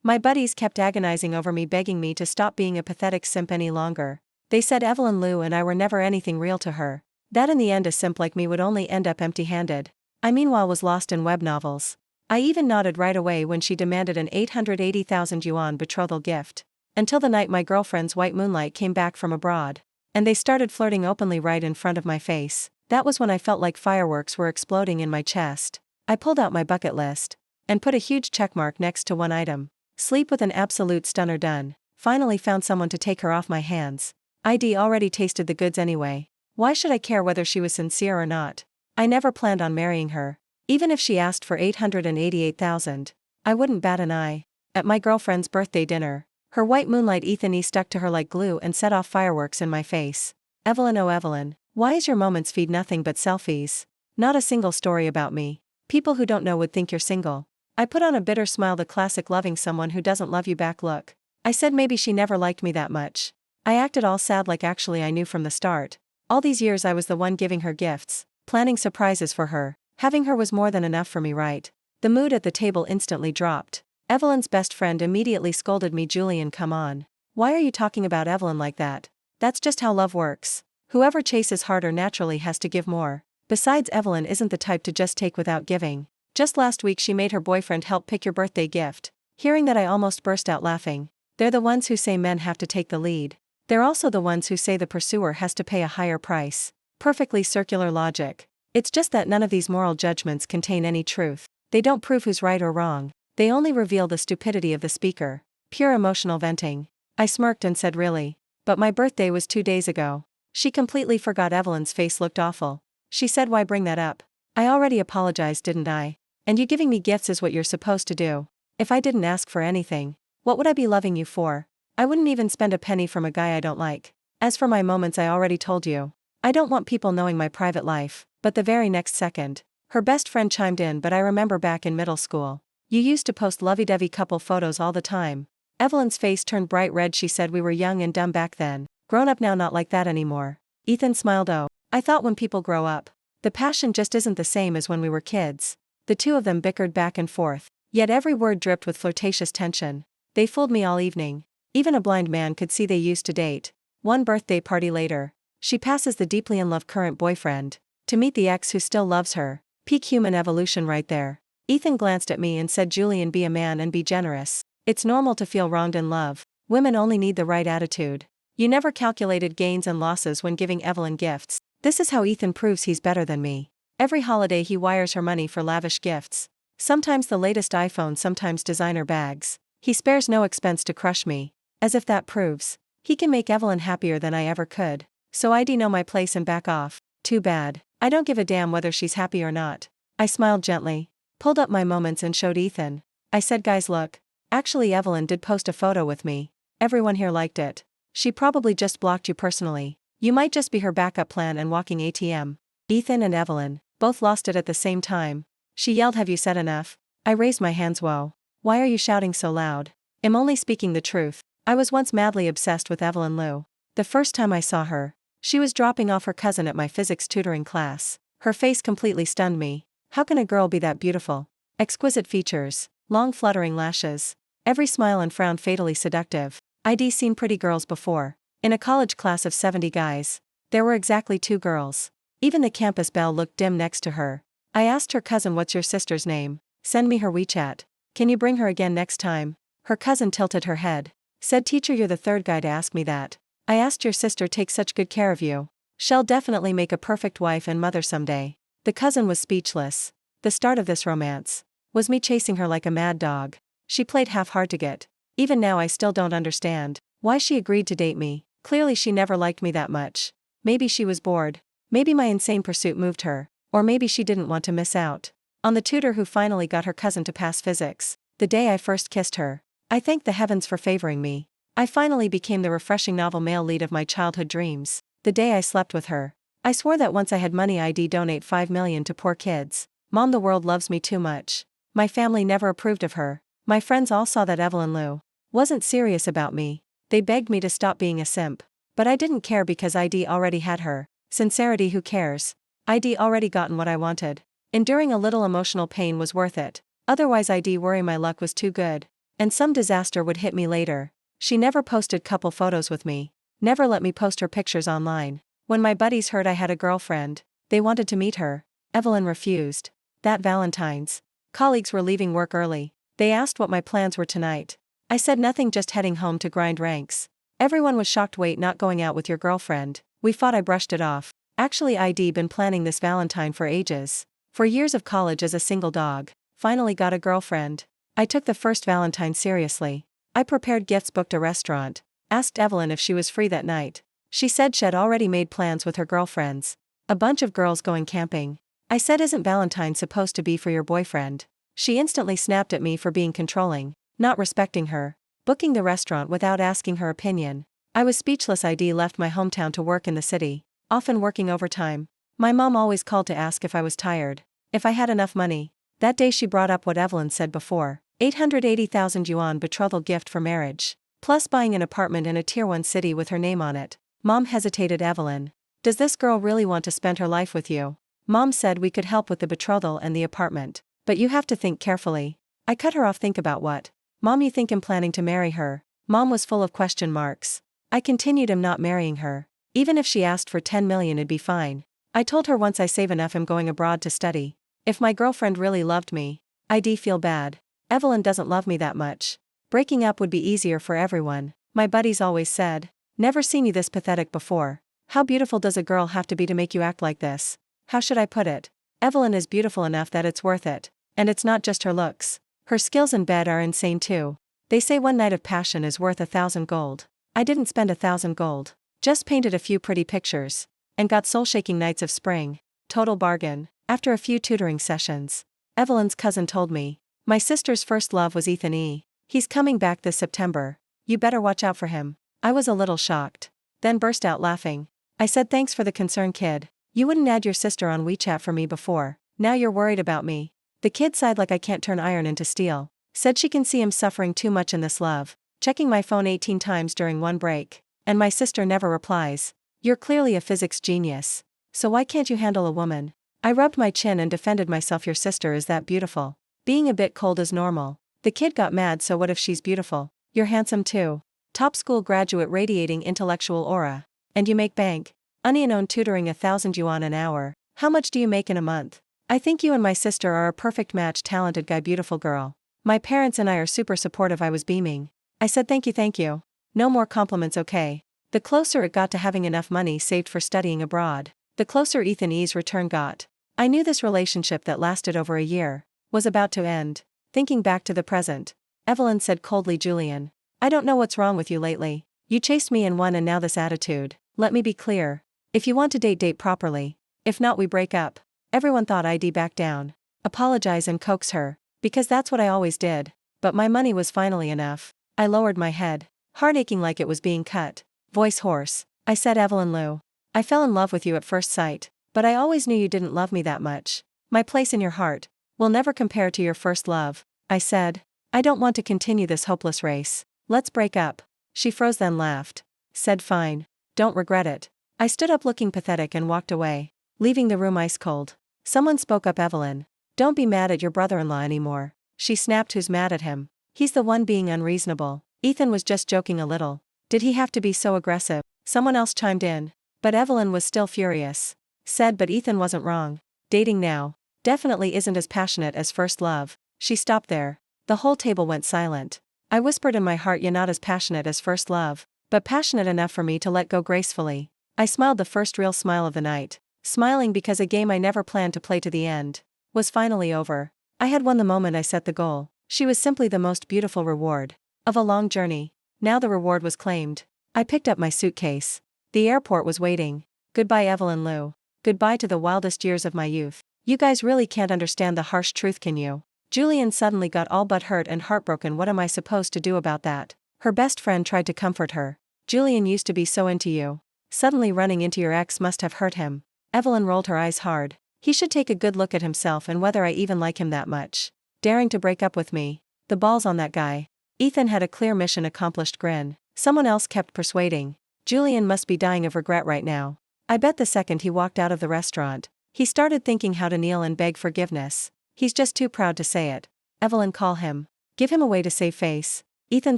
My buddies kept agonizing over me, begging me to stop being a pathetic simp any longer. They said Evelyn Liu and I were never anything real to her. That in the end a simp like me would only end up empty-handed. I meanwhile was lost in web novels. I even nodded right away when she demanded an 880,000 yuan betrothal gift. Until the night my girlfriend's white moonlight came back from abroad. And they started flirting openly right in front of my face. That was when I felt like fireworks were exploding in my chest. I pulled out my bucket list. And put a huge checkmark next to one item. Sleep with an absolute stunner done. Finally found someone to take her off my hands. I'd already tasted the goods anyway. Why should I care whether she was sincere or not? I never planned on marrying her. Even if she asked for 888,000, I wouldn't bat an eye. At my girlfriend's birthday dinner, her white moonlight Ethany stuck to her like glue and set off fireworks in my face. Evelyn, oh Evelyn, why is your moments feed nothing but selfies? Not a single story about me. People who don't know would think you're single. I put on a bitter smile, the classic loving someone who doesn't love you back look. I said maybe she never liked me that much. I acted all sad like actually I knew from the start. All these years I was the one giving her gifts, planning surprises for her. Having her was more than enough for me, right? The mood at the table instantly dropped. Evelyn's best friend immediately scolded me. Julian, come on. Why are you talking about Evelyn like that? That's just how love works. Whoever chases harder naturally has to give more. Besides, Evelyn isn't the type to just take without giving. Just last week she made her boyfriend help pick your birthday gift. Hearing that I almost burst out laughing. They're the ones who say men have to take the lead. They're also the ones who say the pursuer has to pay a higher price. Perfectly circular logic. It's just that none of these moral judgments contain any truth. They don't prove who's right or wrong. They only reveal the stupidity of the speaker. Pure emotional venting. I smirked and said, really? But my birthday was 2 days ago. She completely forgot. Evelyn's face looked awful. She said, why bring that up? I already apologized, didn't I? And you giving me gifts is what you're supposed to do. If I didn't ask for anything, what would I be loving you for? I wouldn't even spend a penny from a guy I don't like. As for my moments, I already told you. I don't want people knowing my private life. But the very next second, her best friend chimed in, but I remember back in middle school. You used to post lovey-dovey couple photos all the time. Evelyn's face turned bright red. She said we were young and dumb back then. Grown up now, not like that anymore. Ethan smiled. Oh, I thought when people grow up, the passion just isn't the same as when we were kids. The two of them bickered back and forth, yet every word dripped with flirtatious tension. They fooled me all evening. Even a blind man could see they used to date. One birthday party later, she passes the deeply in love current boyfriend to meet the ex who still loves her. Peak human evolution right there. Ethan glanced at me and said, Julian, be a man and be generous. It's normal to feel wronged in love. Women only need the right attitude. You never calculated gains and losses when giving Evelyn gifts. This is how Ethan proves he's better than me. Every holiday he wires her money for lavish gifts. Sometimes the latest iPhone, sometimes designer bags. He spares no expense to crush me. As if that proves he can make Evelyn happier than I ever could. So I'd know my place and back off. Too bad. I don't give a damn whether she's happy or not. I smiled gently, pulled up my moments and showed Ethan. I said, guys, look. Actually, Evelyn did post a photo with me. Everyone here liked it. She probably just blocked you personally. You might just be her backup plan and walking ATM. Ethan and Evelyn both lost it at the same time. She yelled, have you said enough? I raised my hands. Whoa. Why are you shouting so loud? I'm only speaking the truth. I was once madly obsessed with Evelyn Liu. The first time I saw her, she was dropping off her cousin at my physics tutoring class. Her face completely stunned me. How can a girl be that beautiful? Exquisite features, long fluttering lashes, every smile and frown fatally seductive. I'd seen pretty girls before. In a college class of 70 guys, there were exactly 2 girls. Even the campus belle looked dim next to her. I asked her cousin, what's your sister's name? Send me her WeChat. Can you bring her again next time? Her cousin tilted her head. Said, teacher, you're the 3rd guy to ask me that. I asked, your sister takes such good care of you. She'll definitely make a perfect wife and mother someday. The cousin was speechless. The start of this romance was me chasing her like a mad dog. She played half hard to get. Even now I still don't understand why she agreed to date me. Clearly she never liked me that much. Maybe she was bored. Maybe my insane pursuit moved her. Or maybe she didn't want to miss out on the tutor who finally got her cousin to pass physics. The day I first kissed her, I thanked the heavens for favoring me. I finally became the refreshing novel male lead of my childhood dreams. The day I slept with her, I swore that once I had money I'd donate 5 million to poor kids. Mom, the world loves me too much. My family never approved of her. My friends all saw that Evelyn Liu wasn't serious about me. They begged me to stop being a simp. But I didn't care because I'd already had her. Sincerity, who cares? I'd already gotten what I wanted. Enduring a little emotional pain was worth it. Otherwise I'd worry my luck was too good. And some disaster would hit me later. She never posted couple photos with me. Never let me post her pictures online. When my buddies heard I had a girlfriend, they wanted to meet her. Evelyn refused. That Valentine's. Colleagues were leaving work early. They asked what my plans were tonight. I said nothing, just heading home to grind ranks. Everyone was shocked. Wait, not going out with your girlfriend? We fought. I brushed it off. Actually, I'd been planning this Valentine for ages. For years of college as a single dog. Finally got a girlfriend. I took the first Valentine seriously. I prepared gifts, booked a restaurant, asked Evelyn if she was free that night. She said she'd already made plans with her girlfriends. A bunch of girls going camping. I said, isn't Valentine supposed to be for your boyfriend? She instantly snapped at me for being controlling, not respecting her, booking the restaurant without asking her opinion. I was speechless. I'd left my hometown to work in the city, often working overtime. My mom always called to ask if I was tired, if I had enough money. That day she brought up what Evelyn said before, 880,000 yuan betrothal gift for marriage, plus buying an apartment in a tier 1 city with her name on it. Mom hesitated. Evelyn, does this girl really want to spend her life with you? Mom said we could help with the betrothal and the apartment, but you have to think carefully. I cut her off. Think about what? Mom, you think I'm planning to marry her? Mom was full of question marks. I continued, I'm not marrying her. Even if she asked for 10 million, it'd be fine. I told her once I save enough, I'm going abroad to study. If my girlfriend really loved me, I'd feel bad. Evelyn doesn't love me that much. Breaking up would be easier for everyone, my buddies always said. Never seen you this pathetic before. How beautiful does a girl have to be to make you act like this? How should I put it? Evelyn is beautiful enough that it's worth it. And it's not just her looks. Her skills in bed are insane too. They say one night of passion is worth 1,000 gold. I didn't spend 1,000 gold. Just painted a few pretty pictures. And got soul-shaking nights of spring. Total bargain. After a few tutoring sessions, Evelyn's cousin told me, my sister's first love was Ethan E. He's coming back this September. You better watch out for him. I was a little shocked. Then burst out laughing. I said, thanks for the concern, kid. You wouldn't add your sister on WeChat for me before. Now you're worried about me. The kid sighed like I can't turn iron into steel. Said she can see him suffering too much in this love. Checking my phone 18 times during one break. And my sister never replies. You're clearly a physics genius. So why can't you handle a woman? I rubbed my chin and defended myself. Your sister is that beautiful. Being a bit cold is normal. The kid got mad. So what if she's beautiful? You're handsome too. Top school graduate radiating intellectual aura. And you make bank. Unknown tutoring 1,000 yuan an hour. How much do you make in a month? I think you and my sister are a perfect match. Talented guy, beautiful girl. My parents and I are super supportive. I was beaming. I said thank you. No more compliments, okay? The closer it got to having enough money saved for studying abroad, the closer Ethan E's return got. I knew this relationship that lasted over a year was about to end. Thinking back to the present, Evelyn said coldly, Julian, I don't know what's wrong with you lately. You chased me and won, and now this attitude. Let me be clear. If you want to date properly. If not, we break up. Everyone thought I'd back down, apologize and coax her, because that's what I always did. But my money was finally enough. I lowered my head, heart aching like it was being cut. Voice hoarse. I said, Evelyn Liu, I fell in love with you at first sight, but I always knew you didn't love me that much. My place in your heart will never compare to your first love. I said, I don't want to continue this hopeless race. Let's break up. She froze, then laughed. Said fine. Don't regret it. I stood up looking pathetic and walked away, leaving the room ice cold. Someone spoke up. Evelyn, don't be mad at your brother-in-law anymore. She snapped. Who's mad at him? He's the one being unreasonable. Ethan was just joking a little. Did he have to be so aggressive? Someone else chimed in. But Evelyn was still furious. Said, but Ethan wasn't wrong. Dating now definitely isn't as passionate as first love. She stopped there. The whole table went silent. I whispered in my heart, you're not as passionate as first love, but passionate enough for me to let go gracefully. I smiled, the first real smile of the night. Smiling because a game I never planned to play to the end was finally over. I had won the moment I set the goal. She was simply the most beautiful reward of a long journey. Now the reward was claimed. I picked up my suitcase. The airport was waiting. Goodbye, Evelyn Liu. Goodbye to the wildest years of my youth. You guys really can't understand the harsh truth, can you? Julian suddenly got all but hurt and heartbroken. What am I supposed to do about that? Her best friend tried to comfort her. Julian used to be so into you. Suddenly running into your ex must have hurt him. Evelyn rolled her eyes hard. He should take a good look at himself and whether I even like him that much. Daring to break up with me. The balls on that guy. Ethan had a clear mission accomplished grin. Someone else kept persuading. Julian must be dying of regret right now. I bet the second he walked out of the restaurant, he started thinking how to kneel and beg forgiveness. He's just too proud to say it. Evelyn, call him. Give him a way to save face. Ethan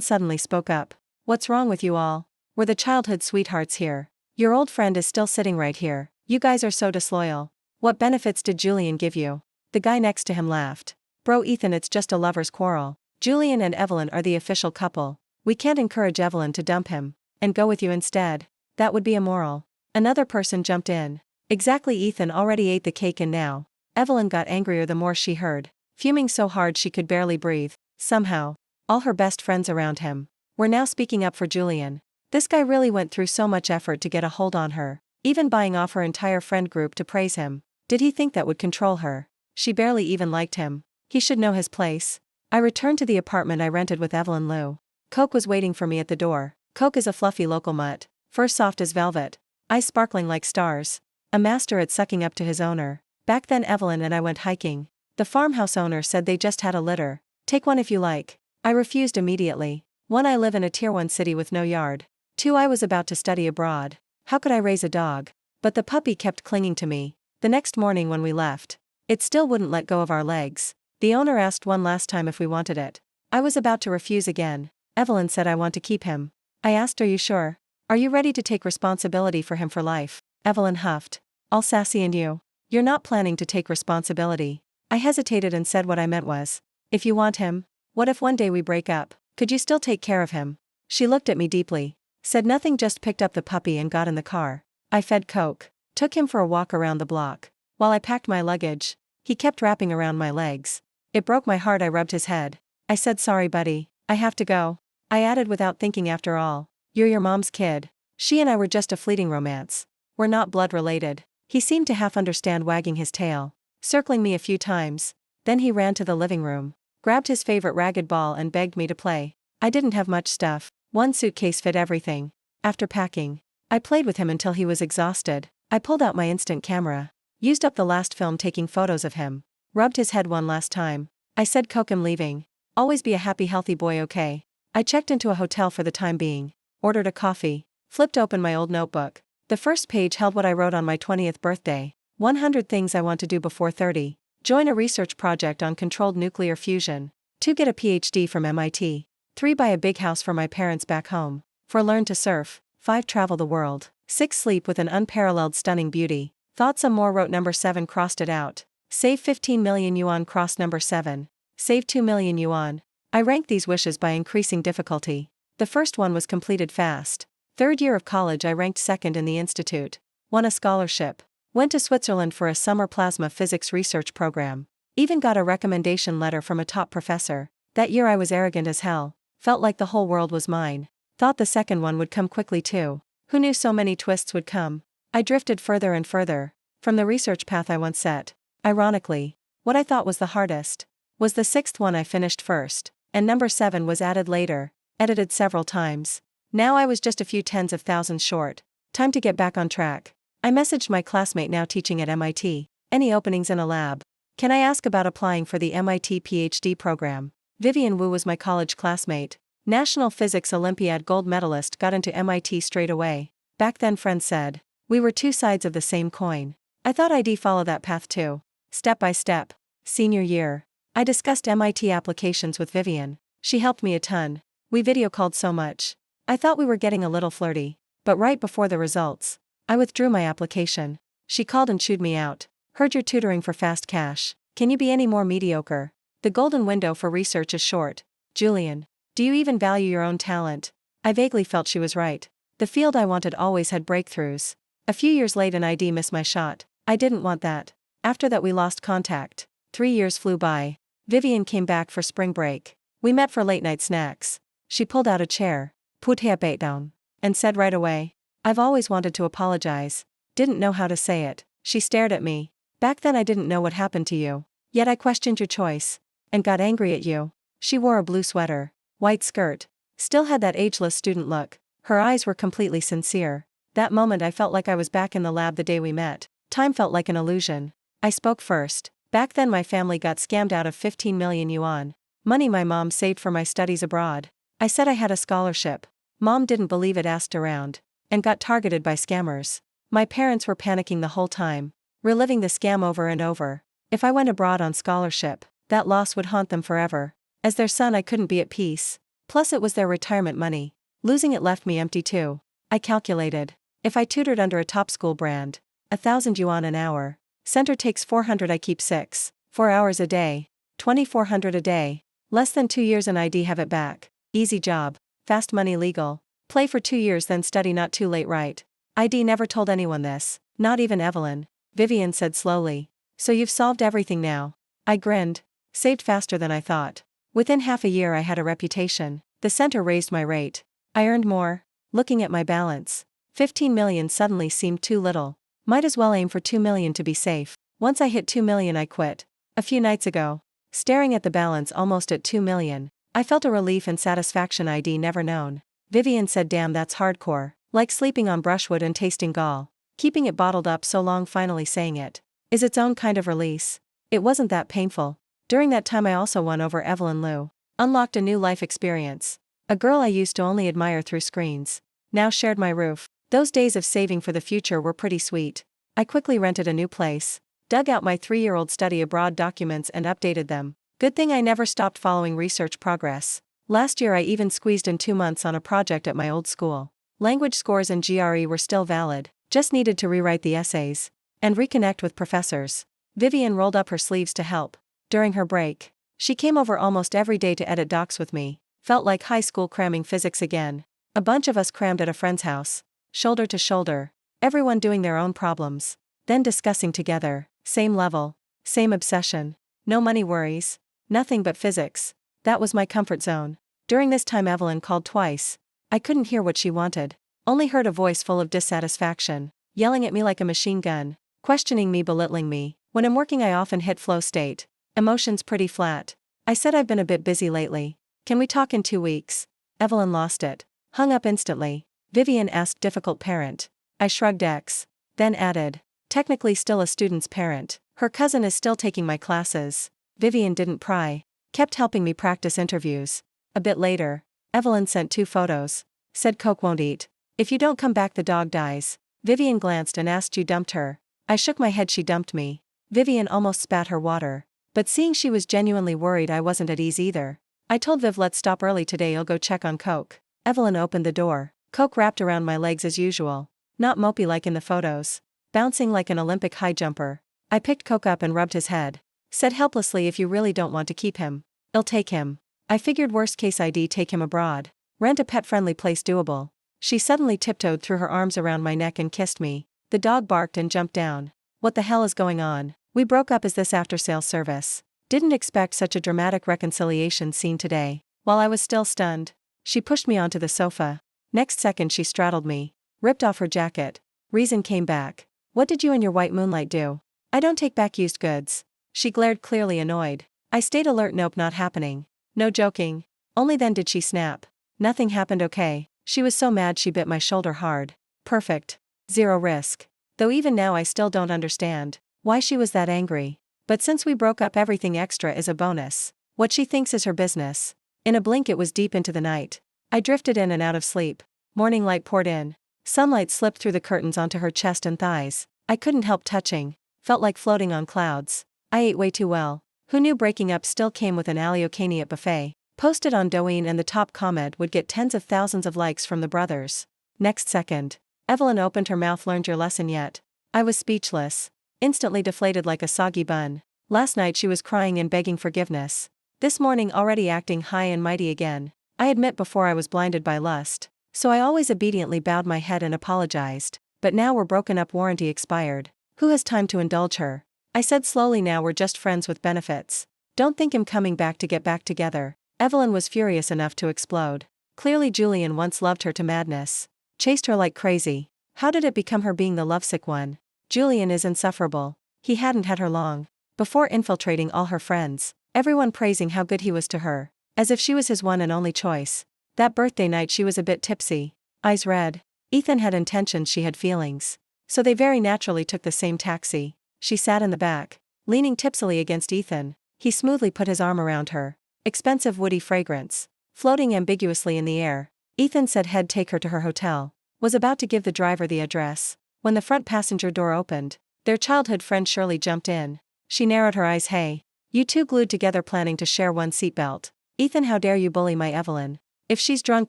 suddenly spoke up. What's wrong with you all? We're the childhood sweethearts here. Your old friend is still sitting right here. You guys are so disloyal. What benefits did Julian give you? The guy next to him laughed. Bro Ethan, it's just a lover's quarrel. Julian and Evelyn are the official couple. We can't encourage Evelyn to dump him and go with you instead. That would be immoral. Another person jumped in. Exactly, Ethan already ate the cake and now. Evelyn got angrier the more she heard, fuming so hard she could barely breathe. Somehow, all her best friends around him were now speaking up for Julian. This guy really went through so much effort to get a hold on her, even buying off her entire friend group to praise him. Did he think that would control her? She barely even liked him. He should know his place. I returned to the apartment I rented with Evelyn Lou. Coke was waiting for me at the door. Coke is a fluffy local mutt, fur soft as velvet, eyes sparkling like stars. A master at sucking up to his owner. Back then Evelyn and I went hiking. The farmhouse owner said they just had a litter. Take one if you like. I refused immediately. 1. I live in a tier 1 city with no yard. 2. I was about to study abroad. How could I raise a dog? But the puppy kept clinging to me. The next morning when we left, it still wouldn't let go of our legs. The owner asked one last time if we wanted it. I was about to refuse again. Evelyn said, I want to keep him. I asked, are you sure? Are you ready to take responsibility for him for life? Evelyn huffed. All sassy, and you're not planning to take responsibility. I hesitated and said what I meant was, if you want him, what if one day we break up? Could you still take care of him? She looked at me deeply, said nothing, just picked up the puppy and got in the car. I fed Coke, took him for a walk around the block. While I packed my luggage, he kept wrapping around my legs. It broke my heart. I rubbed his head. I said, sorry buddy, I have to go. I added without thinking, after all, you're your mom's kid. She and I were just a fleeting romance. We're not blood related. He seemed to half understand, wagging his tail, circling me a few times. Then he ran to the living room, grabbed his favorite ragged ball and begged me to play. I didn't have much stuff. One suitcase fit everything. After packing, I played with him until he was exhausted. I pulled out my instant camera, used up the last film taking photos of him, rubbed his head one last time. I said, Coke, I'm leaving. Always be a happy, healthy boy, okay? I checked into a hotel for the time being, ordered a coffee, flipped open my old notebook. The first page held what I wrote on my 20th birthday. 100 things I want to do before 30. Join a research project on controlled nuclear fusion. 2. Get a PhD from MIT. 3. Buy a big house for my parents back home. 4. Learn to surf. 5. Travel the world. 6. Sleep with an unparalleled stunning beauty. Thought some more, wrote number 7, crossed it out. Save 15 million yuan, crossed number 7. Save 2 million yuan. I ranked these wishes by increasing difficulty. The first one was completed fast. 3rd year of college, I ranked 2nd in the institute. Won a scholarship. Went to Switzerland for a summer plasma physics research program. Even got a recommendation letter from a top professor. That year I was arrogant as hell. Felt like the whole world was mine. Thought the second one would come quickly too. Who knew so many twists would come? I drifted further and further from the research path I once set. Ironically, what I thought was the hardest was the 6th one I finished first, and number 7 was added later, edited several times. Now I was just a few tens of thousands short. Time to get back on track. I messaged my classmate now teaching at MIT. Any openings in a lab? Can I ask about applying for the MIT PhD program? Vivian Wu was my college classmate. National Physics Olympiad gold medalist, got into MIT straight away. Back then friends said, we were two sides of the same coin. I thought I'd follow that path too. Step by step. Senior year. I discussed MIT applications with Vivian. She helped me a ton. We video called so much. I thought we were getting a little flirty. But right before the results, I withdrew my application. She called and chewed me out. Heard you're tutoring for fast cash. Can you be any more mediocre? The golden window for research is short. Julian, do you even value your own talent? I vaguely felt she was right. The field I wanted always had breakthroughs. A few years late and I'd miss my shot. I didn't want that. After that we lost contact. 3 years flew by. Vivian came back for spring break. We met for late night snacks. She pulled out a chair, put her bait down, and said right away, I've always wanted to apologize. Didn't know how to say it. She stared at me. Back then I didn't know what happened to you. Yet I questioned your choice. And got angry at you. She wore a blue sweater, white skirt. Still had that ageless student look. Her eyes were completely sincere. That moment I felt like I was back in the lab the day we met. Time felt like an illusion. I spoke first. Back then my family got scammed out of 15 million yuan. Money my mom saved for my studies abroad. I said I had a scholarship. Mom didn't believe it, asked around, and got targeted by scammers. My parents were panicking the whole time, reliving the scam over and over. If I went abroad on scholarship, that loss would haunt them forever. As their son I couldn't be at peace. Plus it was their retirement money. Losing it left me empty too. I calculated. If I tutored under a top school brand, 1,000 yuan an hour. Center takes 400, I keep 6. 4 hours a day. 2,400 a day. Less than 2 years and ID have it back. Easy job. Fast money legal. Play for 2 years then study, not too late, right? ID never told anyone this, not even Evelyn. Vivian said slowly. So you've solved everything now? I grinned. Saved faster than I thought. Within half a year I had a reputation. The center raised my rate. I earned more. Looking at my balance, 15 million suddenly seemed too little. Might as well aim for 2 million to be safe. Once I hit 2 million I quit. A few nights ago. Staring at the balance almost at 2 million, I felt a relief and satisfaction I'd never known. Vivian said, damn, that's hardcore. Like sleeping on brushwood and tasting gall. Keeping it bottled up so long, finally saying it is its own kind of release. It wasn't that painful. During that time I also won over Evelyn Liu. Unlocked a new life experience. A girl I used to only admire through screens now shared my roof. Those days of saving for the future were pretty sweet. I quickly rented a new place, dug out my 3-year-old study abroad documents and updated them. Good thing I never stopped following research progress. Last year I even squeezed in 2 months on a project at my old school. Language scores and GRE were still valid, just needed to rewrite the essays and reconnect with professors. Vivian rolled up her sleeves to help. During her break, she came over almost every day to edit docs with me. Felt like high school cramming physics again. A bunch of us crammed at a friend's house, shoulder to shoulder, everyone doing their own problems, then discussing together, same level, same obsession, no money worries, nothing but physics. That was my comfort zone. During this time Evelyn called twice. I couldn't hear what she wanted, only heard a voice full of dissatisfaction, yelling at me like a machine gun, questioning me, belittling me. When I'm working I often hit flow state, emotions pretty flat. I said I've been a bit busy lately. Can we talk in 2 weeks? Evelyn lost it. Hung up instantly. Vivian asked, difficult parent. I shrugged X. Then added, technically still a student's parent. Her cousin is still taking my classes. Vivian didn't pry. Kept helping me practice interviews. A bit later, Evelyn sent 2 photos. Said Coke won't eat. If you don't come back the dog dies. Vivian glanced and asked, you dumped her? I shook my head, she dumped me. Vivian almost spat her water. But seeing she was genuinely worried I wasn't at ease either. I told Viv, let's stop early today, I'll go check on Coke. Evelyn opened the door. Coke wrapped around my legs as usual. Not mopey like in the photos. Bouncing like an Olympic high jumper. I picked Coke up and rubbed his head. Said helplessly, if you really don't want to keep him, I'll take him. I figured worst case I'd take him abroad. Rent a pet-friendly place doable. She suddenly tiptoed through her arms around my neck and kissed me. The dog barked and jumped down. What the hell is going on? We broke up, is this after-sales service? Didn't expect such a dramatic reconciliation scene today. While I was still stunned, she pushed me onto the sofa. Next second she straddled me, ripped off her jacket. Reason came back. What did you and your white moonlight do? I don't take back used goods. She glared, clearly annoyed. I stayed alert, nope, not happening. No joking. Only then did she snap. Nothing happened, okay. She was so mad she bit my shoulder hard. Perfect. Zero risk. Though even now I still don't understand why she was that angry. But since we broke up everything extra is a bonus. What she thinks is her business. In a blink it was deep into the night. I drifted in and out of sleep. Morning light poured in. Sunlight slipped through the curtains onto her chest and thighs. I couldn't help touching. Felt like floating on clouds. I ate way too well. Who knew breaking up still came with an all-you-can-eat buffet? Posted on Douyin and the top comment would get tens of thousands of likes from the brothers. Next second, Evelyn opened her mouth, learned your lesson yet? I was speechless. Instantly deflated like a soggy bun. Last night she was crying and begging forgiveness. This morning already acting high and mighty again. I admit before I was blinded by lust. So I always obediently bowed my head and apologized. But now we're broken up, warranty expired. Who has time to indulge her? I said slowly, now we're just friends with benefits. Don't think I'm coming back to get back together. Evelyn was furious enough to explode. Clearly Julian once loved her to madness. Chased her like crazy. How did it become her being the lovesick one? Julian is insufferable. He hadn't had her long before infiltrating all her friends. Everyone praising how good he was to her. As if she was his one and only choice. That birthday night she was a bit tipsy. Eyes red. Ethan had intentions, she had feelings. So they very naturally took the same taxi. She sat in the back, leaning tipsily against Ethan. He smoothly put his arm around her. Expensive woody fragrance, floating ambiguously in the air. Ethan said he'd take her to her hotel. Was about to give the driver the address, when the front passenger door opened. Their childhood friend Shirley jumped in. She narrowed her eyes. Hey, you two glued together planning to share one seatbelt. Ethan, how dare you bully my Evelyn? If she's drunk,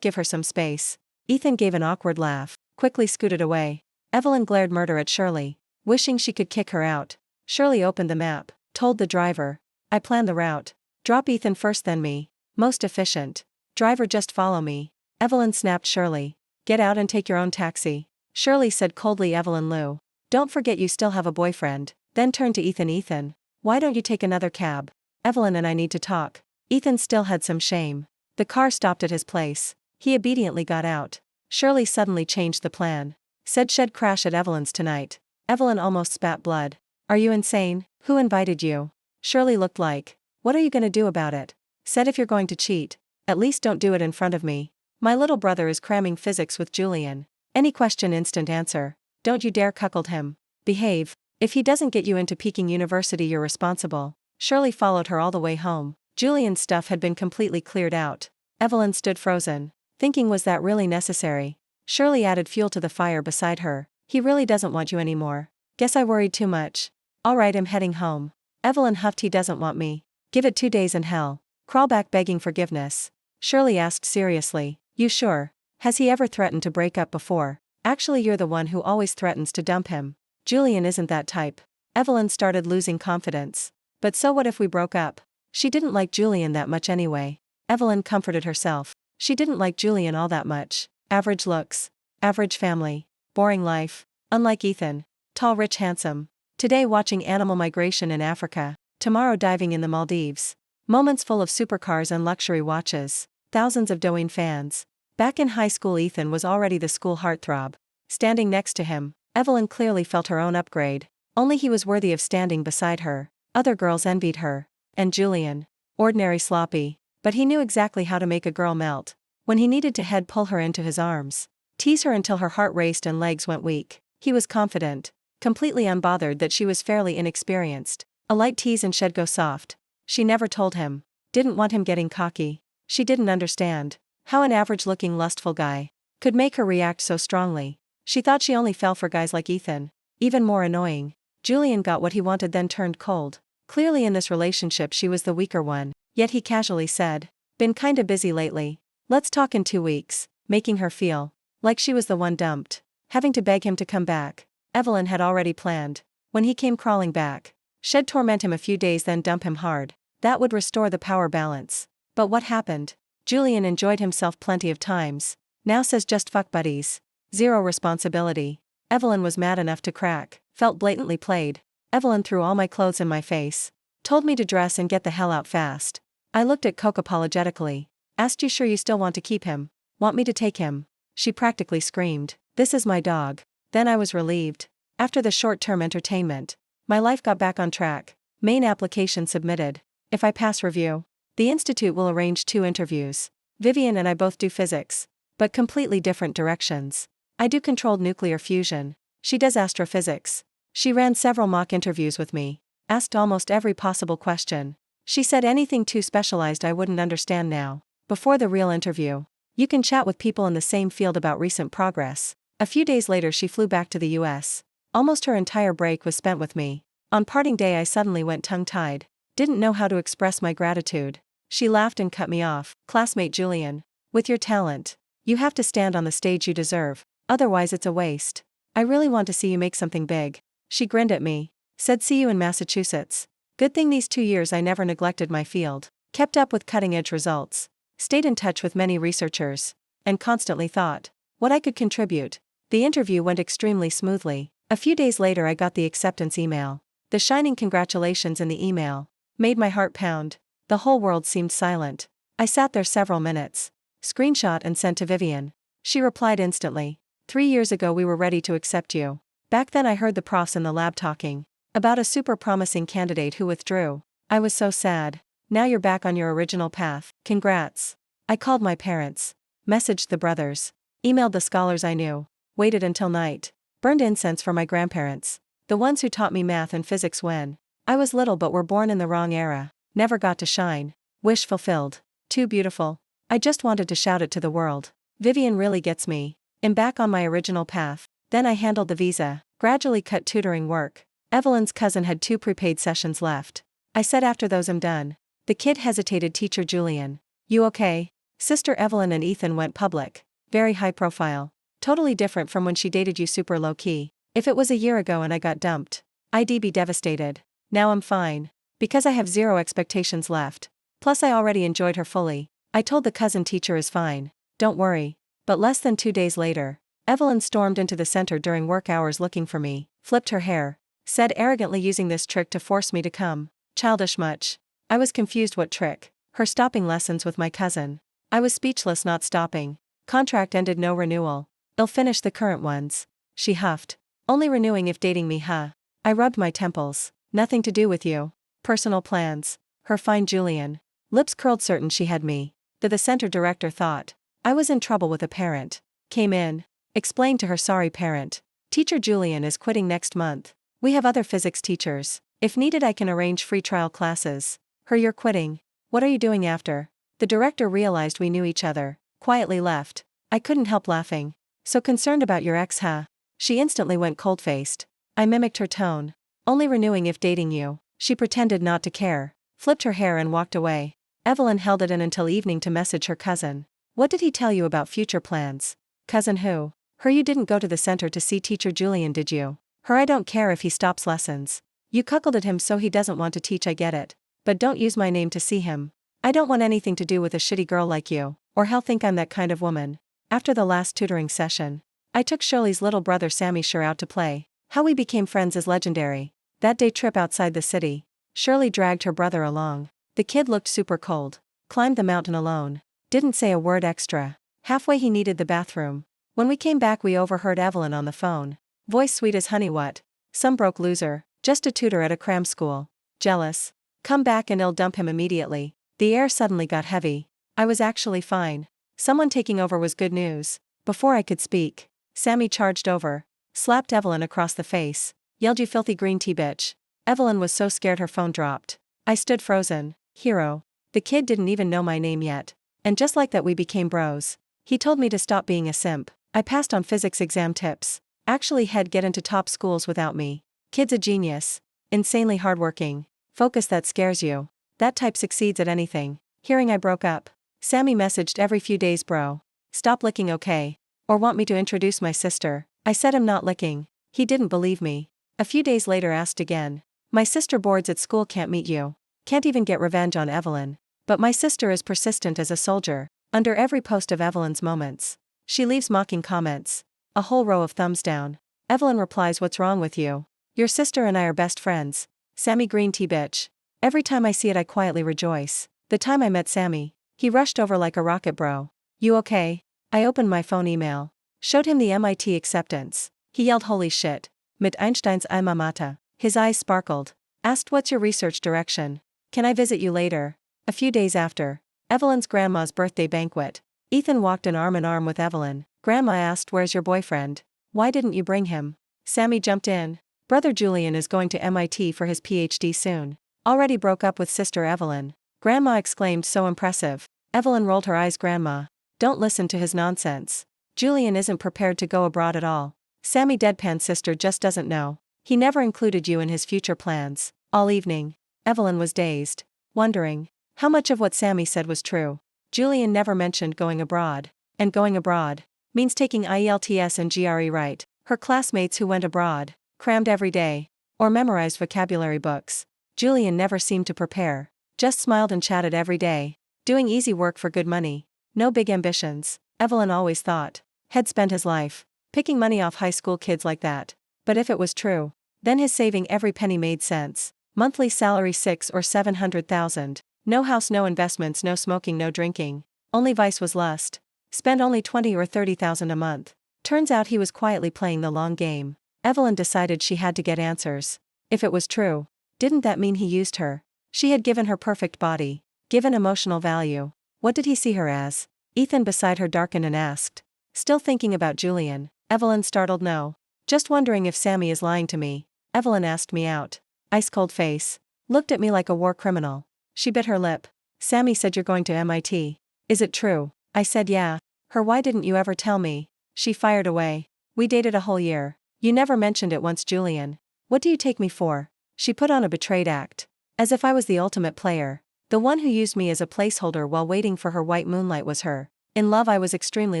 give her some space. Ethan gave an awkward laugh, quickly scooted away. Evelyn glared murder at Shirley, wishing she could kick her out. Shirley opened the map, told the driver, I planned the route. Drop Ethan first then me. Most efficient. Driver, just follow me. Evelyn snapped Shirley. Get out and take your own taxi. Shirley said coldly, Evelyn Lou, don't forget you still have a boyfriend. Then turned to Ethan. Ethan, why don't you take another cab? Evelyn and I need to talk. Ethan still had some shame. The car stopped at his place. He obediently got out. Shirley suddenly changed the plan. Said she'd crash at Evelyn's tonight. Evelyn almost spat blood. Are you insane? Who invited you? Shirley looked like, what are you gonna do about it? Said if you're going to cheat, at least don't do it in front of me. My little brother is cramming physics with Julian. Any question, instant answer. Don't you dare cuckold him. Behave. If he doesn't get you into Peking University, you're responsible. Shirley followed her all the way home. Julian's stuff had been completely cleared out. Evelyn stood frozen, thinking, was that really necessary? Shirley added fuel to the fire beside her. He really doesn't want you anymore. Guess I worried too much. Alright, I'm heading home. Evelyn huffed, he doesn't want me. Give it 2 days in hell. Crawl back begging forgiveness. Shirley asked seriously, you sure? Has he ever threatened to break up before? Actually, you're the one who always threatens to dump him. Julian isn't that type. Evelyn started losing confidence. But so what if we broke up? She didn't like Julian that much anyway. Evelyn comforted herself. She didn't like Julian all that much. Average looks. Average family. Boring life. Unlike Ethan. Tall, rich, handsome. Today watching animal migration in Africa. Tomorrow diving in the Maldives. Moments full of supercars and luxury watches. Thousands of Douyin fans. Back in high school, Ethan was already the school heartthrob. Standing next to him, Evelyn clearly felt her own upgrade. Only he was worthy of standing beside her. Other girls envied her. And Julian. Ordinary, sloppy. But he knew exactly how to make a girl melt. When he needed to head, pull her into his arms. Tease her until her heart raced and legs went weak. He was confident. Completely unbothered that she was fairly inexperienced. A light tease and she'd go soft. She never told him. Didn't want him getting cocky. She didn't understand how an average-looking lustful guy could make her react so strongly. She thought she only fell for guys like Ethan. Even more annoying. Julian got what he wanted then turned cold. Clearly in this relationship she was the weaker one. Yet he casually said, been kinda busy lately. Let's talk in 2 weeks. Making her feel like she was the one dumped. Having to beg him to come back. Evelyn had already planned. When he came crawling back, she'd torment him a few days then dump him hard. That would restore the power balance. But what happened? Julian enjoyed himself plenty of times. Now says just fuck buddies. Zero responsibility. Evelyn was mad enough to crack. Felt blatantly played. Evelyn threw all my clothes in my face. Told me to dress and get the hell out fast. I looked at Coke apologetically. Asked, you sure you still want to keep him? Want me to take him? She practically screamed. This is my dog. Then I was relieved. After the short-term entertainment, my life got back on track. Main application submitted. If I pass review, the institute will arrange 2 interviews. Vivian and I both do physics, but completely different directions. I do controlled nuclear fusion. She does astrophysics. She ran several mock interviews with me. Asked almost every possible question. She said anything too specialized I wouldn't understand now. Before the real interview, you can chat with people in the same field about recent progress. A few days later she flew back to the US. Almost her entire break was spent with me. On parting day I suddenly went tongue-tied. Didn't know how to express my gratitude. She laughed and cut me off. Classmate Julian. With your talent, you have to stand on the stage you deserve. Otherwise it's a waste. I really want to see you make something big. She grinned at me. Said see you in Massachusetts. Good thing these 2 years I never neglected my field. Kept up with cutting-edge results. Stayed in touch with many researchers. And constantly thought what I could contribute. The interview went extremely smoothly. A few days later I got the acceptance email. The shining congratulations in the email made my heart pound. The whole world seemed silent. I sat there several minutes. Screenshot and sent to Vivian. She replied instantly. 3 years ago we were ready to accept you. Back then I heard the profs in the lab talking about a super promising candidate who withdrew. I was so sad. Now you're back on your original path. Congrats. I called my parents. Messaged the brothers. Emailed the scholars I knew. Waited until night. Burned incense for my grandparents. The ones who taught me math and physics when I was little but were born in the wrong era. Never got to shine. Wish fulfilled. Too beautiful. I just wanted to shout it to the world. Vivian really gets me. I'm back on my original path. Then I handled the visa. Gradually cut tutoring work. Evelyn's cousin had 2 prepaid sessions left. I said after those I'm done. The kid hesitated. Teacher Julian. You okay? Sister Evelyn and Ethan went public. Very high profile. Totally different from when she dated you, super low key. If it was a year ago and I got dumped, I'd be devastated. Now I'm fine. Because I have zero expectations left. Plus I already enjoyed her fully. I told the cousin teacher is fine. Don't worry. But less than 2 days later, Evelyn stormed into the center during work hours looking for me, flipped her hair, said arrogantly using this trick to force me to come. Childish much. I was confused what trick. Her stopping lessons with my cousin. I was speechless, not stopping. Contract ended, no renewal. I'll finish the current ones. She huffed. Only renewing if dating me, huh? I rubbed my temples. Nothing to do with you. Personal plans. Her fine Julian. Lips curled, certain she had me. The center director thought I was in trouble with a parent. Came in. Explained to her, sorry parent. Teacher Julian is quitting next month. We have other physics teachers. If needed I can arrange free trial classes. Her, you're quitting. What are you doing after? The director realized we knew each other. Quietly left. I couldn't help laughing. So concerned about your ex, huh? She instantly went cold-faced. I mimicked her tone. Only renewing if dating you. She pretended not to care. Flipped her hair and walked away. Evelyn held it in until evening to message her cousin. What did he tell you about future plans? Cousin who? Her, you didn't go to the center to see teacher Julian, did you? Her, I don't care if he stops lessons. You cuckolded him so he doesn't want to teach, I get it. But don't use my name to see him. I don't want anything to do with a shitty girl like you, or he'll think I'm that kind of woman. After the last tutoring session, I took Shirley's little brother Sammy Sure out to play. How we became friends is legendary. That day trip outside the city, Shirley dragged her brother along. The kid looked super cold. Climbed the mountain alone. Didn't say a word extra. Halfway he needed the bathroom. When we came back we overheard Evelyn on the phone. Voice sweet as honey, what? Some broke loser, just a tutor at a cram school. Jealous. Come back and I'll dump him immediately. The air suddenly got heavy. I was actually fine. Someone taking over was good news. Before I could speak, Sammy charged over, slapped Evelyn across the face, yelled, you filthy green tea bitch. Evelyn was so scared her phone dropped. I stood frozen. Hero. The kid didn't even know my name yet. And just like that we became bros. He told me to stop being a simp. I passed on physics exam tips. Actually he'd get into top schools without me. Kid's a genius. Insanely hardworking. Focus that scares you. That type succeeds at anything. Hearing I broke up. Sammy messaged every few days, bro. Stop licking, okay? Or want me to introduce my sister? I said I'm not licking. He didn't believe me. A few days later asked again. My sister boards at school, can't meet you. Can't even get revenge on Evelyn. But my sister is persistent as a soldier. Under every post of Evelyn's moments. She leaves mocking comments. A whole row of thumbs down. Evelyn replies, what's wrong with you? Your sister and I are best friends. Sammy green tea bitch. Every time I see it I quietly rejoice. The time I met Sammy, he rushed over like a rocket, bro. You okay? I opened my phone email. Showed him the MIT acceptance. He yelled, holy shit. Mit Einsteins Alma Mater. His eyes sparkled. Asked, what's your research direction? Can I visit you later? A few days after Evelyn's grandma's birthday banquet, Ethan walked in arm with Evelyn. Grandma asked, where's your boyfriend? Why didn't you bring him? Sammy jumped in. Brother Julian is going to MIT for his PhD soon. Already broke up with sister Evelyn. Grandma exclaimed, so impressive. Evelyn rolled her eyes, grandma. Don't listen to his nonsense. Julian isn't prepared to go abroad at all. Sammy deadpan, sister just doesn't know. He never included you in his future plans. All evening, Evelyn was dazed, wondering how much of what Sammy said was true. Julian never mentioned going abroad. And going abroad means taking IELTS and GRE right. Her classmates who went abroad crammed every day or memorized vocabulary books. Julian never seemed to prepare. Just smiled and chatted every day. Doing easy work for good money. No big ambitions. Evelyn always thought. Had spent his life picking money off high school kids like that. But if it was true, then his saving every penny made sense. Monthly salary 6 or 700,000. No house, no investments, no smoking, no drinking. Only vice was lust. Spend only 20 or 30,000 a month. Turns out he was quietly playing the long game. Evelyn decided she had to get answers. If it was true, didn't that mean he used her? She had given her perfect body, given emotional value. What did he see her as? Ethan beside her darkened and asked. Still thinking about Julian? Evelyn startled, no. Just wondering if Sammy is lying to me. Evelyn asked me out. Ice cold face. Looked at me like a war criminal. She bit her lip. Sammy said you're going to MIT. Is it true? I said yeah. Her, why didn't you ever tell me? She fired away. We dated a whole year. You never mentioned it once, Julian. What do you take me for? She put on a betrayed act. As if I was the ultimate player. The one who used me as a placeholder while waiting for her white moonlight was her. In love I was extremely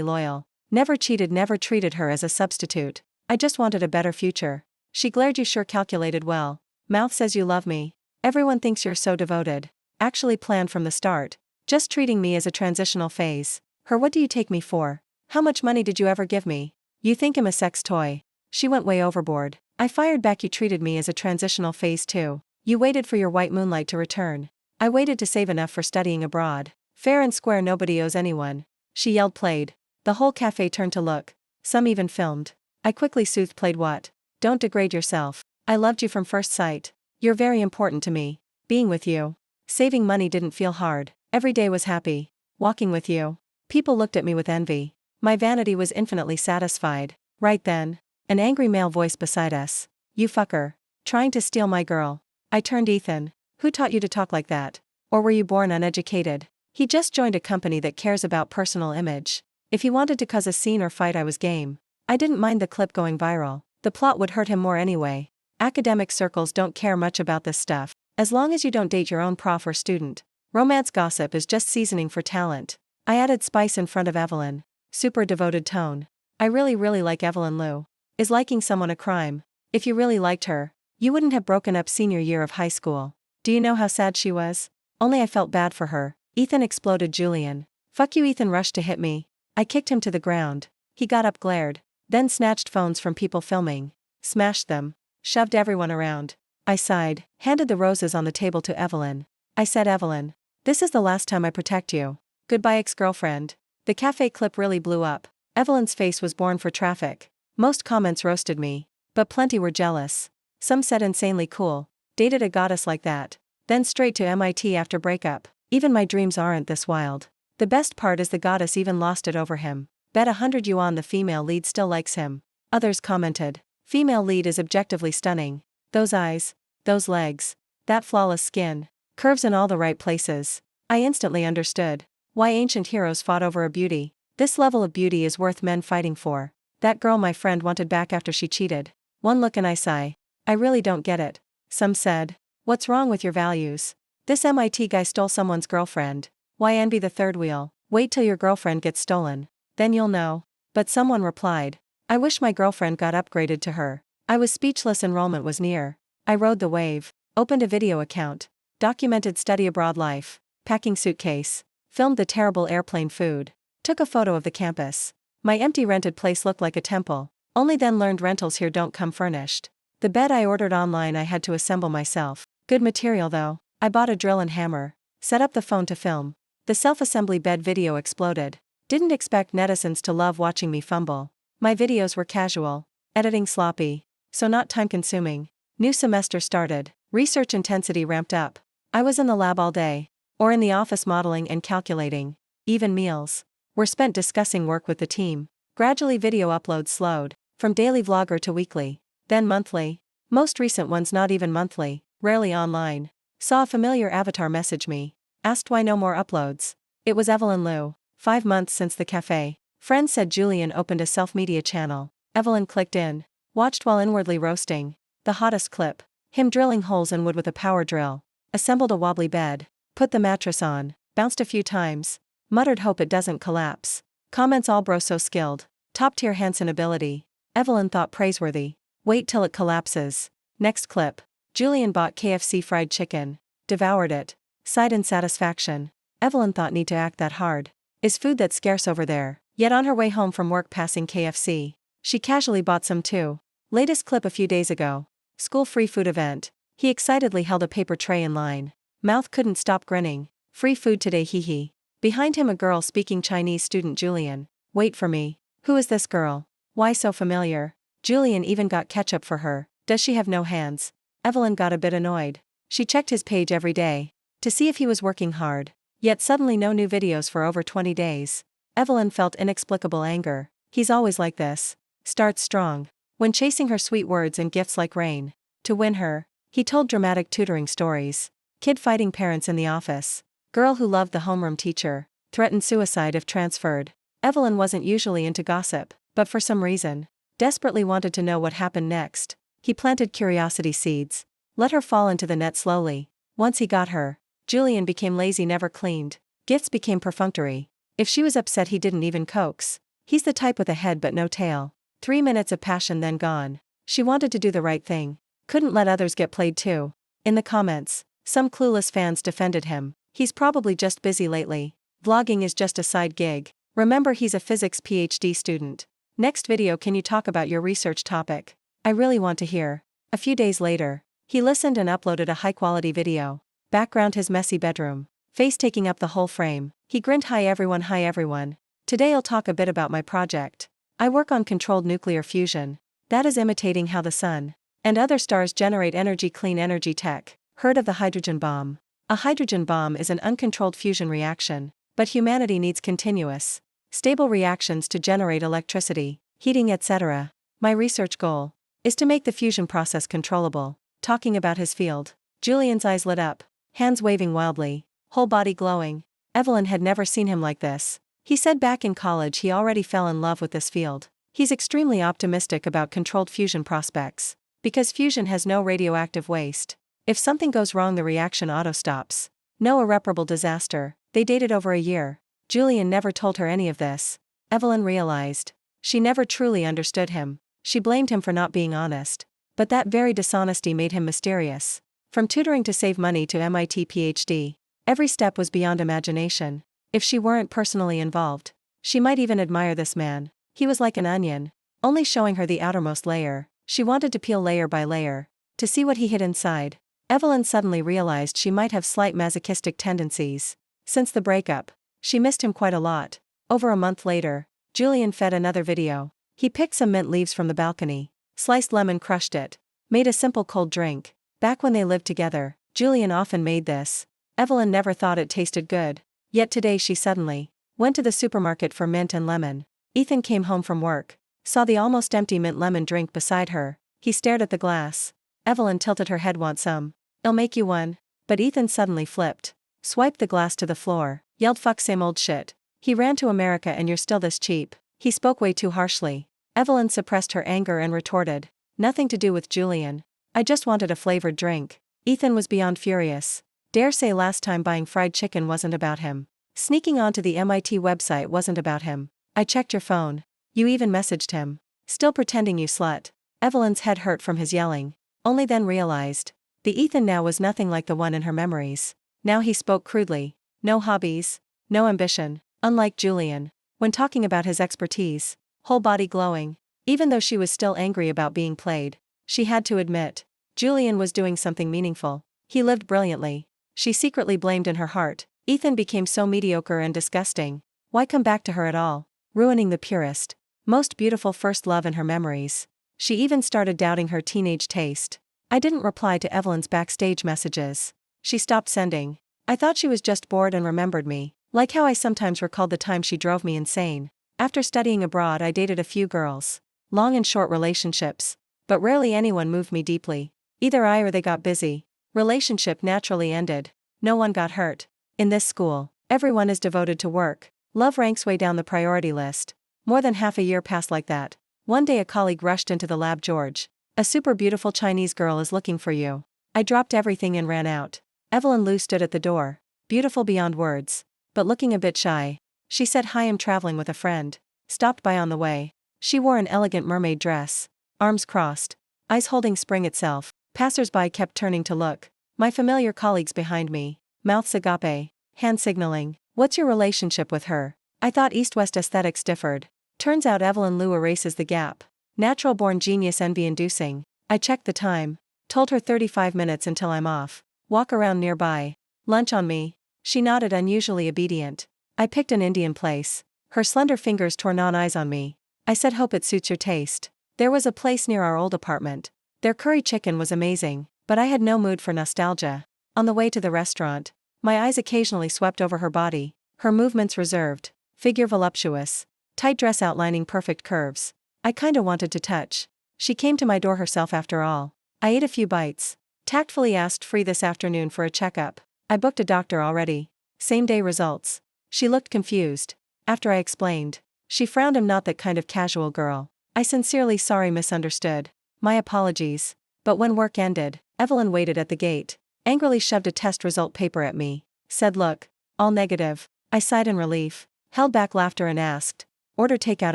loyal. Never cheated, never treated her as a substitute. I just wanted a better future. She glared. You sure calculated well. Mouth says you love me. Everyone thinks you're so devoted. Actually planned from the start. Just treating me as a transitional phase. Her, what do you take me for? How much money did you ever give me? You think I'm a sex toy. She went way overboard. I fired back. You treated me as a transitional phase too. You waited for your white moonlight to return. I waited to save enough for studying abroad. Fair and square, nobody owes anyone. She yelled. Played. The whole cafe turned to look. Some even filmed. I quickly soothed. Played what? Don't degrade yourself. I loved you from first sight. You're very important to me. Being with you. Saving money didn't feel hard. Every day was happy. Walking with you. People looked at me with envy. My vanity was infinitely satisfied. Right then, an angry male voice beside us. You fucker. Trying to steal my girl. I turned. Ethan. Who taught you to talk like that? Or were you born uneducated? He just joined a company that cares about personal image. If he wanted to cause a scene or fight, I was game. I didn't mind the clip going viral. The plot would hurt him more anyway. Academic circles don't care much about this stuff. As long as you don't date your own prof or student. Romance gossip is just seasoning for talent. I added spice in front of Evelyn. Super devoted tone. I really like Evelyn Lou. Is liking someone a crime? If you really liked her, you wouldn't have broken up senior year of high school. Do you know how sad she was? Only I felt bad for her. Ethan, exploded Julian. Fuck you. Ethan rushed to hit me. I kicked him to the ground. He got up, glared. Then snatched phones from people filming. Smashed them. Shoved everyone around. I sighed, handed the roses on the table to Evelyn. I said, Evelyn, this is the last time I protect you. Goodbye, ex-girlfriend. The cafe clip really blew up. Evelyn's face was born for traffic. Most comments roasted me. But plenty were jealous. Some said insanely cool. Dated a goddess like that. Then straight to MIT after breakup. Even my dreams aren't this wild. The best part is the goddess even lost it over him. Bet 100 yuan the female lead still likes him. Others commented. Female lead is objectively stunning. Those eyes. Those legs. That flawless skin. Curves in all the right places. I instantly understood why ancient heroes fought over a beauty. This level of beauty is worth men fighting for. That girl my friend wanted back after she cheated. One look and I sigh. I really don't get it. Some said, what's wrong with your values? This MIT guy stole someone's girlfriend. Why envy the third wheel? Wait till your girlfriend gets stolen. Then you'll know. But someone replied, I wish my girlfriend got upgraded to her. I was speechless. Enrollment was near. I rode the wave. Opened a video account. Documented study abroad life. Packing suitcase. Filmed the terrible airplane food. Took a photo of the campus. My empty rented place looked like a temple. Only then learned rentals here don't come furnished. The bed I ordered online I had to assemble myself. Good material though. I bought a drill and hammer. Set up the phone to film. The self-assembly bed video exploded. Didn't expect netizens to love watching me fumble. My videos were casual. Editing sloppy. So not time-consuming. New semester started. Research intensity ramped up. I was in the lab all day. Or in the office modeling and calculating. Even meals were spent discussing work with the team. Gradually video uploads slowed. From daily vlogger to weekly. Then monthly. Most recent ones not even monthly. Rarely online. Saw a familiar avatar message me. Asked why no more uploads. It was Evelyn Lou. 5 months since the cafe. Friends said Julian opened a self-media channel. Evelyn clicked in. Watched while inwardly roasting. The hottest clip. Him drilling holes in wood with a power drill. Assembled a wobbly bed. Put the mattress on. Bounced a few times. Muttered hope it doesn't collapse. Comments all bro so skilled. Top tier Hansen ability. Evelyn thought praiseworthy. Wait till it collapses. Next clip. Julian bought KFC fried chicken. Devoured it. Sighed in satisfaction. Evelyn thought need to act that hard. Is food that scarce over there? Yet on her way home from work passing KFC. She casually bought some too. Latest clip a few days ago. School free food event. He excitedly held a paper tray in line. Mouth couldn't stop grinning. Free food today hee hee. Behind him a girl speaking Chinese student Julian. Wait for me. Who is this girl? Why so familiar? Julian even got ketchup for her. Does she have no hands? Evelyn got a bit annoyed. She checked his page every day. To see if he was working hard. Yet suddenly no new videos for over 20 days. Evelyn felt inexplicable anger. He's always like this. Starts strong. When chasing her sweet words and gifts like rain. To win her, he told dramatic tutoring stories. Kid fighting parents in the office. Girl who loved the homeroom teacher. Threatened suicide if transferred. Evelyn wasn't usually into gossip, but for some reason, desperately wanted to know what happened next. He planted curiosity seeds. Let her fall into the net slowly. Once he got her, Julian became lazy, never cleaned. Gifts became perfunctory. If she was upset, he didn't even coax. He's the type with a head but no tail. 3 minutes of passion, then gone. She wanted to do the right thing. Couldn't let others get played too. In the comments, some clueless fans defended him. He's probably just busy lately. Vlogging is just a side gig. Remember, he's a physics PhD student. Next video, can you talk about your research topic? I really want to hear. A few days later, he listened and uploaded a high-quality video. Background: his messy bedroom. Face taking up the whole frame. He grinned. Hi everyone, hi everyone. Today I'll talk a bit about my project. I work on controlled nuclear fusion. That is imitating how the sun and other stars generate energy. Clean energy tech. Heard of the hydrogen bomb? A hydrogen bomb is an uncontrolled fusion reaction, but humanity needs continuous, stable reactions to generate electricity, heating, etc. My research goal is to make the fusion process controllable. Talking about his field, Julian's eyes lit up, hands waving wildly, whole body glowing. Evelyn had never seen him like this. He said back in college he already fell in love with this field. He's extremely optimistic about controlled fusion prospects, because fusion has no radioactive waste. If something goes wrong, the reaction auto-stops. No irreparable disaster. They dated over a year. Julian never told her any of this. Evelyn realized she never truly understood him. She blamed him for not being honest. But that very dishonesty made him mysterious. From tutoring to save money to MIT PhD, every step was beyond imagination. If she weren't personally involved, she might even admire this man. He was like an onion, only showing her the outermost layer. She wanted to peel layer by layer, to see what he hid inside. Evelyn suddenly realized she might have slight masochistic tendencies. Since the breakup, she missed him quite a lot. Over a month later, Julian fed another video. He picked some mint leaves from the balcony, sliced lemon, crushed it, made a simple cold drink. Back when they lived together, Julian often made this. Evelyn never thought it tasted good. Yet today she suddenly went to the supermarket for mint and lemon. Ethan came home from work, saw the almost empty mint lemon drink beside her. He stared at the glass. Evelyn tilted her head. Want some? I'll make you one. But Ethan suddenly flipped, swiped the glass to the floor, yelled, fuck, same old shit. He ran to America and you're still this cheap. He spoke way too harshly. Evelyn suppressed her anger and retorted, nothing to do with Julian. I just wanted a flavored drink. Ethan was beyond furious. Dare say last time buying fried chicken wasn't about him. Sneaking onto the MIT website wasn't about him. I checked your phone. You even messaged him. Still pretending, you slut. Evelyn's head hurt from his yelling. Only then realized, the Ethan now was nothing like the one in her memories. Now he spoke crudely. No hobbies, no ambition. Unlike Julian, when talking about his expertise, whole body glowing. Even though she was still angry about being played, she had to admit, Julian was doing something meaningful. He lived brilliantly. She secretly blamed in her heart. Ethan became so mediocre and disgusting. Why come back to her at all? Ruining the purest, most beautiful first love in her memories. She even started doubting her teenage taste. I didn't reply to Evelyn's backstage messages. She stopped sending. I thought she was just bored and remembered me, like how I sometimes recalled the time she drove me insane. After studying abroad, I dated a few girls. Long and short relationships. But rarely anyone moved me deeply. Either I or they got busy. Relationship naturally ended. No one got hurt. In this school, everyone is devoted to work. Love ranks way down the priority list. More than half a year passed like that. One day a colleague rushed into the lab. George, a super beautiful Chinese girl is looking for you. I dropped everything and ran out. Evelyn Liu stood at the door, beautiful beyond words, but looking a bit shy. She said, hi, I'm traveling with a friend. Stopped by on the way. She wore an elegant mermaid dress, arms crossed, eyes holding spring itself. Passers-by kept turning to look. My familiar colleagues behind me, mouths agape, hand signaling. What's your relationship with her? I thought East-West aesthetics differed. Turns out Evelyn Liu erases the gap. Natural-born genius, envy-inducing. I checked the time. Told her 35 minutes until I'm off. Walk around nearby. Lunch on me. She nodded, unusually obedient. I picked an Indian place. Her slender fingers tore non eyes on me. I said, hope it suits your taste. There was a place near our old apartment. Their curry chicken was amazing, but I had no mood for nostalgia. On the way to the restaurant, my eyes occasionally swept over her body, her movements reserved, figure voluptuous, tight dress outlining perfect curves. I kinda wanted to touch. She came to my door herself after all. I ate a few bites. Tactfully asked free this afternoon for a checkup. I booked a doctor already. Same day results. She looked confused. After I explained, she frowned. I'm not that kind of casual girl. I sincerely sorry, misunderstood. My apologies. But when work ended, Evelyn waited at the gate. Angrily shoved a test result paper at me. Said look. All negative. I sighed in relief, held back laughter and asked. Order takeout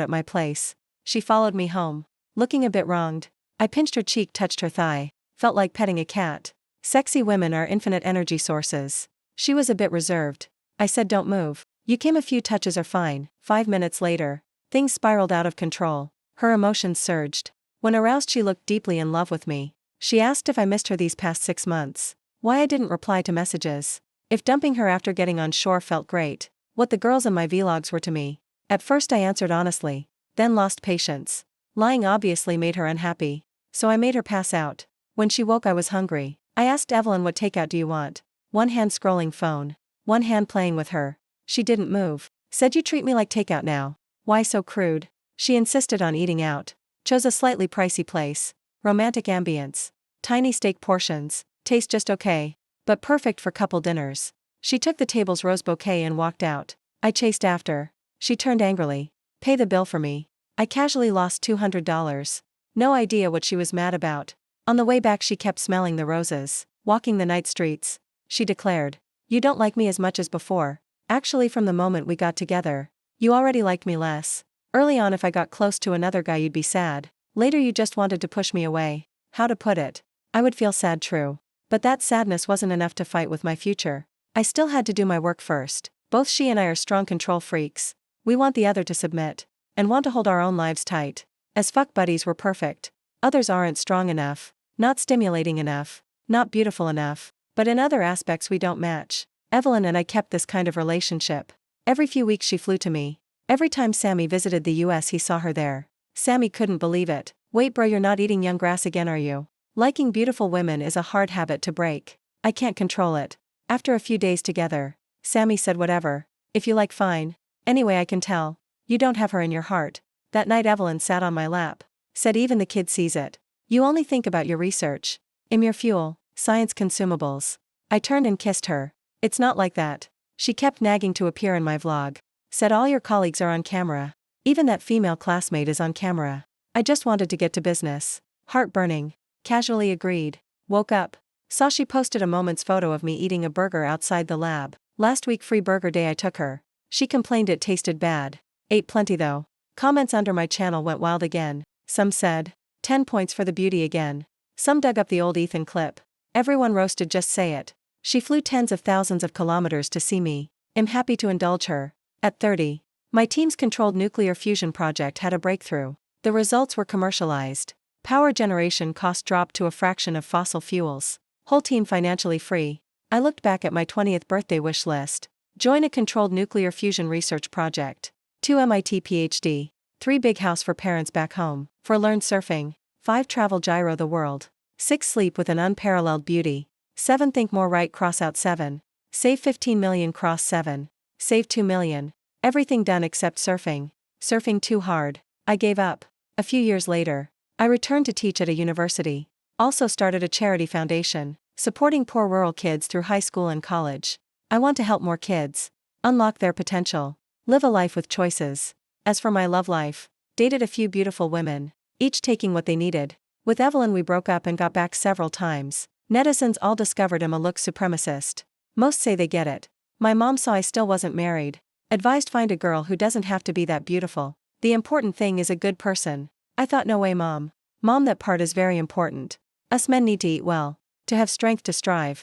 at my place. She followed me home. Looking a bit wronged. I pinched her cheek, touched her thigh. Felt like petting a cat. Sexy women are infinite energy sources. She was a bit reserved. I said don't move. You came a few touches are fine. 5 minutes later. Things spiraled out of control. Her emotions surged. When aroused she looked deeply in love with me. She asked if I missed her these past 6 months. Why I didn't reply to messages. If dumping her after getting on shore felt great. What the girls in my vlogs were to me. At first I answered honestly. Then lost patience. Lying obviously made her unhappy. So I made her pass out. When she woke I was hungry. I asked Evelyn what takeout do you want? One hand scrolling phone. One hand playing with her. She didn't move. Said you treat me like takeout now. Why so crude? She insisted on eating out. Chose a slightly pricey place. Romantic ambience. Tiny steak portions. Taste just okay. But perfect for couple dinners. She took the table's rose bouquet and walked out. I chased after. She turned angrily. Pay the bill for me. I casually lost $200. No idea what she was mad about. On the way back she kept smelling the roses. Walking the night streets. She declared. You don't like me as much as before. Actually from the moment we got together. You already liked me less. Early on if I got close to another guy you'd be sad. Later you just wanted to push me away. How to put it? I would feel sad true. But that sadness wasn't enough to fight with my future. I still had to do my work first. Both she and I are strong control freaks. We want the other to submit. And want to hold our own lives tight. As fuck buddies we're perfect. Others aren't strong enough. Not stimulating enough. Not beautiful enough. But in other aspects we don't match. Evelyn and I kept this kind of relationship. Every few weeks she flew to me. Every time Sammy visited the US he saw her there. Sammy couldn't believe it. Wait bro, you're not eating young grass again are you? Liking beautiful women is a hard habit to break. I can't control it. After a few days together, Sammy said whatever. If you like fine. Anyway I can tell. You don't have her in your heart. That night Evelyn sat on my lap. Said even the kid sees it. You only think about your research. Your fuel, science consumables. I turned and kissed her. It's not like that. She kept nagging to appear in my vlog. Said all your colleagues are on camera. Even that female classmate is on camera. I just wanted to get to business. Heartburning. Casually agreed. Woke up. Saw she posted a moment's photo of me eating a burger outside the lab. Last week free burger day I took her. She complained it tasted bad. Ate plenty though. Comments under my channel went wild again. Some said. 10 points for the beauty again. Some dug up the old Ethan clip. Everyone roasted just say it. She flew tens of thousands of kilometers to see me. Am happy to indulge her. At 30. My team's controlled nuclear fusion project had a breakthrough. The results were commercialized. Power generation cost dropped to a fraction of fossil fuels. Whole team financially free. I looked back at my 20th birthday wish list. Join a controlled nuclear fusion research project. 2 MIT PhD. 3 big house for parents back home. 4 learn surfing. 5 travel gyro the world. 6 sleep with an unparalleled beauty. 7 think more right cross out 7. Save 15 million cross 7. Save 2 million. Everything done except surfing. Surfing too hard. I gave up. A few years later. I returned to teach at a university. Also started a charity foundation, supporting poor rural kids through high school and college. I want to help more kids. Unlock their potential. Live a life with choices. As for my love life, dated a few beautiful women, each taking what they needed. With Evelyn we broke up and got back several times. Netizens all discovered I'm a look supremacist. Most say they get it. My mom saw I still wasn't married. Advised find a girl who doesn't have to be that beautiful. The important thing is a good person. I thought no way mom. Mom that part is very important. Us men need to eat well. To have strength to strive.